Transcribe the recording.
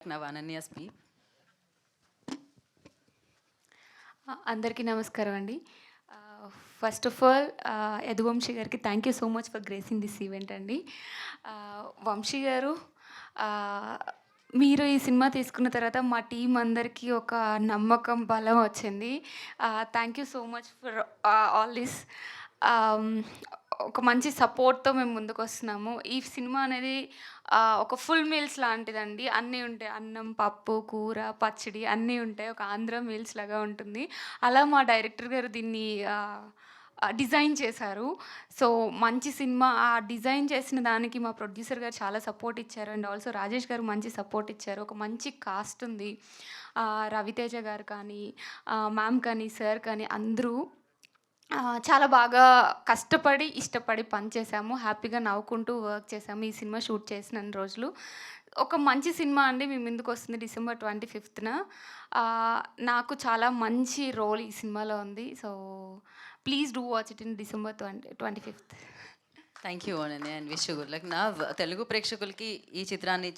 Now Ananya speak. అందరికీ నమస్కారం అండి. ఫస్ట్ ఆఫ్ ఆల్ యదువంశీ గారికి thank you so much for gracing this event అండి. వంశీ గారు, మీరు ఈ సినిమా తీసుకున్న తర్వాత మా టీం అందరికీ ఒక నమ్మకం, బలం వచ్చింది. Thank you so much for all this. ఒక మంచి సపోర్ట్‌తో మేము ముందుకొస్తున్నాము. ఈ సినిమా అనేది ఒక ఫుల్ మీల్స్ లాంటిదండి. అన్నీ ఉంటాయి. అన్నం, పప్పు, కూర, పచ్చడి అన్నీ ఉంటాయి. ఒక ఆంధ్ర మీల్స్ లాగా ఉంటుంది. అలా మా డైరెక్టర్ గారు దీన్ని డిజైన్ చేశారు. సో, మంచి సినిమా. ఆ డిజైన్ చేసిన దానికి మా ప్రొడ్యూసర్ గారు చాలా సపోర్ట్ ఇచ్చారు. అండ్ ఆల్సో రాజేష్ గారు మంచి సపోర్ట్ ఇచ్చారు. ఒక మంచి కాస్ట్ ఉంది. రవితేజ గారు కానీ, మ్యామ్ కానీ, సార్ కానీ అందరూ చాలా బాగా కష్టపడి, ఇష్టపడి పని చేశాము. హ్యాపీగా నవ్వుకుంటూ వర్క్ చేశాము. ఈ సినిమా షూట్ చేసినన్ని రోజులు. ఒక మంచి సినిమా అండి మీ ముందుకొస్తుంది డిసెంబర్ 25న. నాకు చాలా మంచి రోల్ ఈ సినిమాలో ఉంది. So, please do watch it in December 25th. Thank you Ananya and wish you good luck. నా తెలుగు ప్రేక్షకులకి ఈ చిత్రాన్ని